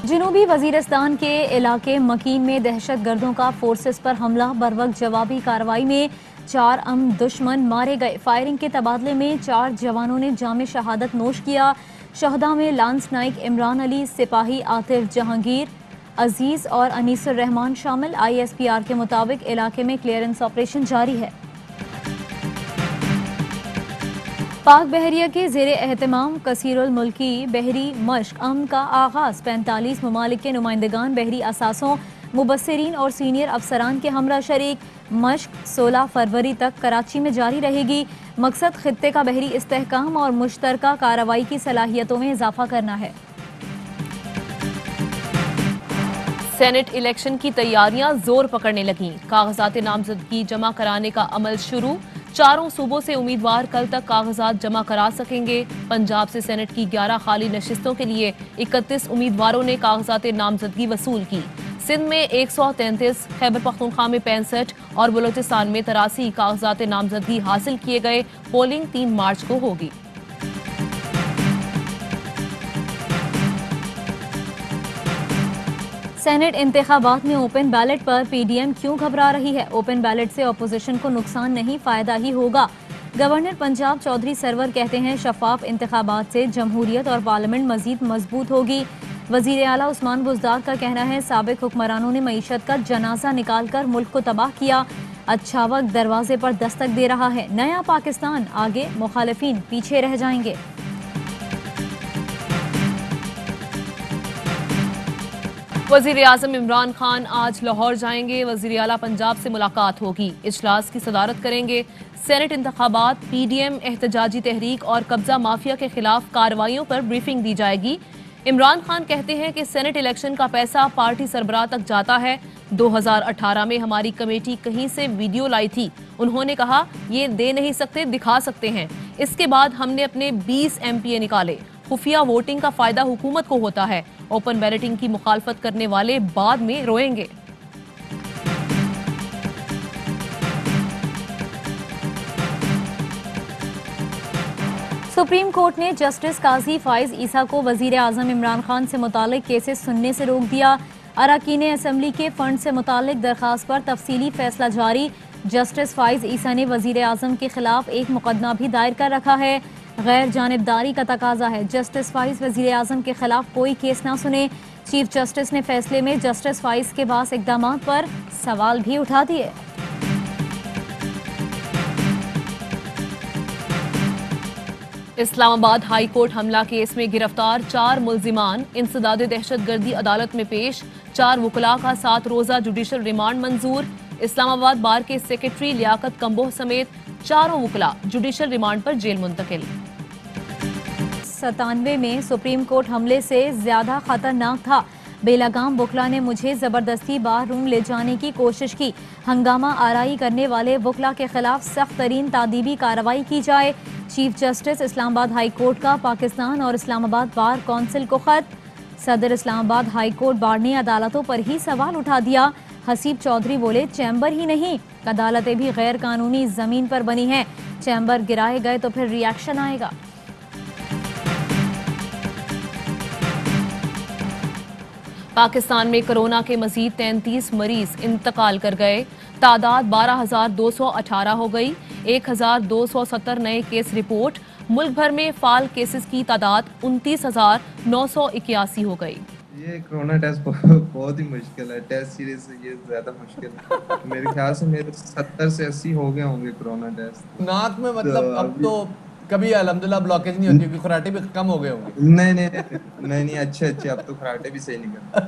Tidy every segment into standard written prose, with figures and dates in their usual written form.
जनूबी वजीरिस्तान के इलाके मकीन में दहशत गर्दों का फोर्सेस पर हमला, बरवक्त जवाबी कार्रवाई में 4 दुश्मन मारे गए। फायरिंग के तबादले में 4 जवानों ने जामे शहादत नोश किया। शहदा में लांस नाइक इमरान अली, सिपाही आतिफ जहांगीर, अजीज और अनीसुर रहमान शामिल। ISPR के मुताबिक इलाके में क्लियरेंस ऑपरेशन जारी है। पाक बहरिया के ज़ेरे एहतमाम कसीरुल मुल्की बहरी मश्क अमन का आगाज़। 45 ममालिक के नुमाइंदगान, बहरी असासों, मुबस्सिरीन और सीनियर अफसरान के हमरा शरीक। मश्क 16 फरवरी तक कराची में जारी रहेगी। मकसद खित्ते का बहरी इस्तेहकाम और मुश्तरका कार्रवाई की सलाहियतों में इजाफा करना है। सेनेट इलेक्शन की तैयारियां जोर पकड़ने लगीं। कागजात नामजदगी जमा कराने का अमल शुरू। 4 सूबों से उम्मीदवार कल तक कागजात जमा करा सकेंगे। पंजाब से सेनेट की 11 खाली नशिस्तों के लिए 31 उम्मीदवारों ने कागजात नामजदगी वसूल की। सिंध में 133, खैबर पख्तूनख्वा में 65 और बलोचिस्तान में 83 कागजात नामजदगी हासिल किए गए। पोलिंग 3 मार्च को होगी। सेनेट इंतखाबात में ओपन बैलेट पर PDM क्यों घबरा रही है? ओपन बैलेट से अपोजिशन को नुकसान नहीं, फायदा ही होगा। गवर्नर पंजाब चौधरी सरवर कहते हैं शफाफ इंतखाबात से जमहूरियत और पार्लियामेंट मजीद मजबूत होगी। वजीर आला उस्मान बुज़दार का कहना है साबिक हुक्मरानों ने मईशत का जनाजा निकाल कर मुल्क को तबाह किया। अच्छा वक्त दरवाजे पर दस्तक दे रहा है। नया पाकिस्तान आगे, मुखालिफिन पीछे रह जाएंगे। वजीर आजम इमरान खान आज लाहौर जाएंगे। वजीर आला पंजाब से मुलाकात होगी। इजलास की सदारत करेंगे। सेनेट इंतखाबात, PDM, एहतजाजी तहरीक और कब्जा माफिया के खिलाफ कार्रवाइयों पर ब्रीफिंग दी जाएगी। इमरान खान कहते हैं कि सेनेट इलेक्शन का पैसा पार्टी सरबराह तक जाता है। 2018 में हमारी कमेटी कहीं से वीडियो लाई थी। उन्होंने कहा ये दे नहीं सकते, दिखा सकते हैं। इसके बाद हमने अपने 20 MPA निकाले। खुफिया वोटिंग का फायदा हुकूमत को होता है। ओपन बैलेटिंग की मुखालफत करने वाले बाद में रोएंगे। सुप्रीम कोर्ट ने जस्टिस काजी फाइज ईसा को वजीर आजम इमरान खान से मुतालिक केसेस सुनने से रोक दिया। अरकान असम्बली के फंड से मुतालिक दरखास्त पर तफसीली फैसला जारी। जस्टिस फाइज ईसा ने वजीर आजम के खिलाफ एक मुकदमा भी दायर कर रखा है। गैर जानिबदारी का तकाजा है। जस्टिस फाइज वजीर आजम के खिलाफ कोई केस ना सुने। चीफ जस्टिस ने फैसले में जस्टिस फाइज के पास इकदाम पर सवाल भी उठा दिए। इस्लामाबाद हाई कोर्ट हमला केस में गिरफ्तार 4 मुल्जिमान इंसदाद दहशतगर्दी अदालत में पेश। 4 वकला का 7 रोजा जुडिशल रिमांड मंजूर। इस्लामाबाद बार के सेक्रेटरी लियाकत कंबोह समेत 4 वकला जुडिशल रिमांड पर जेल मुंतकिल। 97 में सुप्रीम कोर्ट हमले से ज्यादा खतरनाक था। बेलगाम वकला ने मुझे जबरदस्ती बार रूम ले जाने की कोशिश की। हंगामा आराई करने वाले वकला के खिलाफ सख्त तरीन तादीबी कार्रवाई की जाए। Chief justice Islamabad high court का पाकिस्तान और इस्लामाबाद बार कौंसिल को खत। सदर इस्लामाबाद हाई कोर्ट बार ने अदालतों पर ही सवाल उठा दिया। हसीब चौधरी बोले चैम्बर ही नहीं, अदालतें भी गैर कानूनी जमीन पर बनी हैं। चैम्बर गिराए गए तो फिर रिएक्शन आएगा। पाकिस्तान में कोरोना के मजीद 33 मरीज इंतकाल कर गए। तादाद 12,218 हो गई। 1,270 नए केस रिपोर्ट। मुल्क भर में फाल केसेस की तादाद 29,981 हो गई। ये कोरोना टेस्ट बहुत ही मुश्किल है। टेस्ट सीरीज से ये ज्यादा मुश्किल है। मेरे ख्याल से मेरे 70 से 80 हो गए होंगे कोरोना टेस्ट। नाक में मतलब अब तो कभी अल्हम्दुलिल्लाह ब्लॉकेज नहीं होती क्योंकि खराटे भी कम हो गए होंगे। नहीं अच्छे अब तो खराटे भी सही निकल।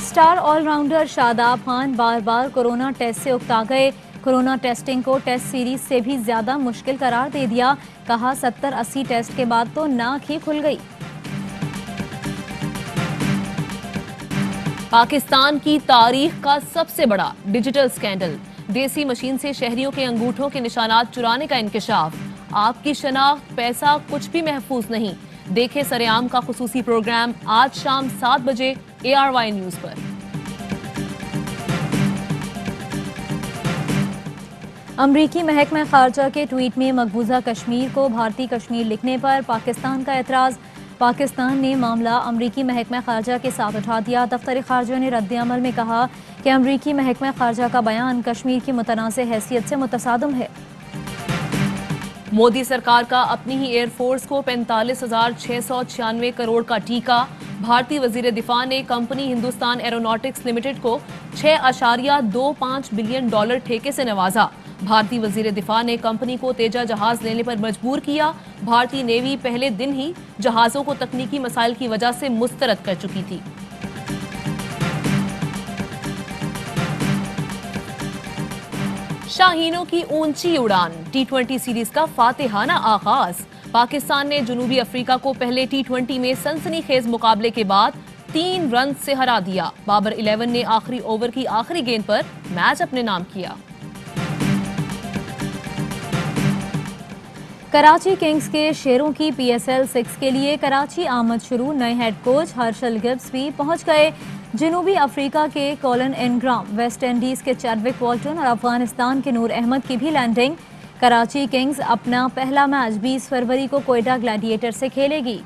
स्टार ऑलराउंडर शादाब खान बार बार कोरोना टेस्ट से उकता गए। कोरोना टेस्टिंग को टेस्ट सीरीज से भी ज्यादा मुश्किल करार दे दिया। कहा 70-80 टेस्ट के बाद तो नाक ही खुल गई। पाकिस्तान की तारीख का सबसे बड़ा डिजिटल स्कैंडल। देसी मशीन से शहरियों के अंगूठों के निशानात चुराने का इंकशाफ। आपकी शनाख्त, पैसा कुछ भी महफूज नहीं। देखे सरेआम का खुसूसी प्रोग्राम आज शाम 7 बजे ARY न्यूज पर। अमरीकी महकमा खारजा के ट्वीट में मकबूजा कश्मीर को भारतीय कश्मीर लिखने पर पाकिस्तान का एतराज। पाकिस्तान ने मामला अमरीकी महकमा खारजा के साथ उठा दिया। दफ्तर खारजा ने रद्द-ए-अमल में कहा कि अमरीकी महकमा खारजा का बयान कश्मीर की मुतनाज़ हैसियत से मुतसादम है। मोदी सरकार का अपनी ही एयरफोर्स को 45,696 करोड़ का टीका। भारतीय वजीर दिफा ने कंपनी हिंदुस्तान एरोनॉटिक्स लिमिटेड को $6.25 बिलियन ठेके से नवाजा। भारतीय वजीर दिफा ने कंपनी को तेजा जहाज लेने पर मजबूर किया। भारतीय नेवी पहले दिन ही जहाजों को तकनीकी मसाइल की वजह से मुस्तरद कर चुकी थी। शाहीनों की ऊंची उड़ान, T20 सीरीज का फातिहाना आगाज। पाकिस्तान ने जनूबी अफ्रीका को पहले T20 में सनसनीखेज मुकाबले के बाद 3 रन से हरा दिया। बाबर 11 ने आखिरी ओवर की आखिरी गेंद पर मैच अपने नाम किया। कराची किंग्स के शेरों की PSL 6 के लिए कराची आमद शुरू। नए हेड कोच हर्षल गिब्स भी पहुंच गए। जनूबी अफ्रीका के कॉलन इनग्राम, वेस्ट इंडीज के चैडविक वॉल्टन और अफगानिस्तान के नूर अहमद की भी लैंडिंग। कराची किंग्स अपना पहला मैच 20 फरवरी को कोयटा ग्लैडिएटर से खेलेगी।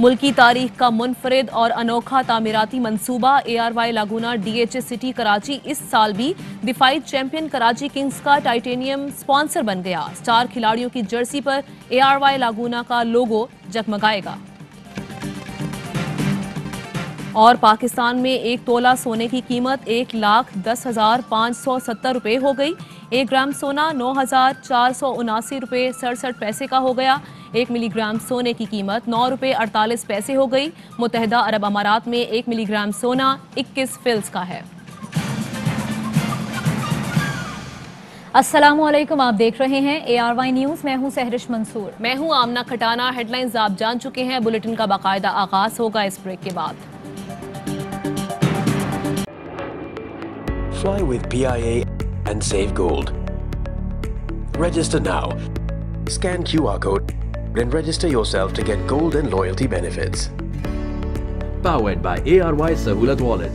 मुल्की तारीख का मुनफरिद और अनोखा तामीराती मंसूबा ARY लागूना DHA सिटी कराची इस साल भी दिफाई चैंपियन कराची किंग्स का टाइटेनियम स्पॉन्सर बन गया। स्टार खिलाड़ियों की जर्सी पर ARY लागूना का लोगो जगमगाएगा। और पाकिस्तान में 1 तोला सोने की कीमत 1,10,570 रुपये हो गई। 1 ग्राम सोना 9,479 रुपये 67 पैसे का हो गया। 1 मिलीग्राम सोने की कीमत 9 रुपये 48 पैसे हो गई। मुत्तहिदा अरब अमारात में 1 मिलीग्राम सोना 21 फिल्स का है। अस्सलामुअलैकुम, आप देख रहे हैं ARY न्यूज़। मैं हूं सहरिश मंसूर। मैं हूं आमना खटाना। हेडलाइंस आप जान चुके हैं। बुलेटिन का बाकायदा आगाज होगा इस ब्रेक के बाद। Fly with PIA and save gold. Register now. Scan QR code and register yourself to get gold and loyalty benefits. Powered by ARY Sahulat Wallet.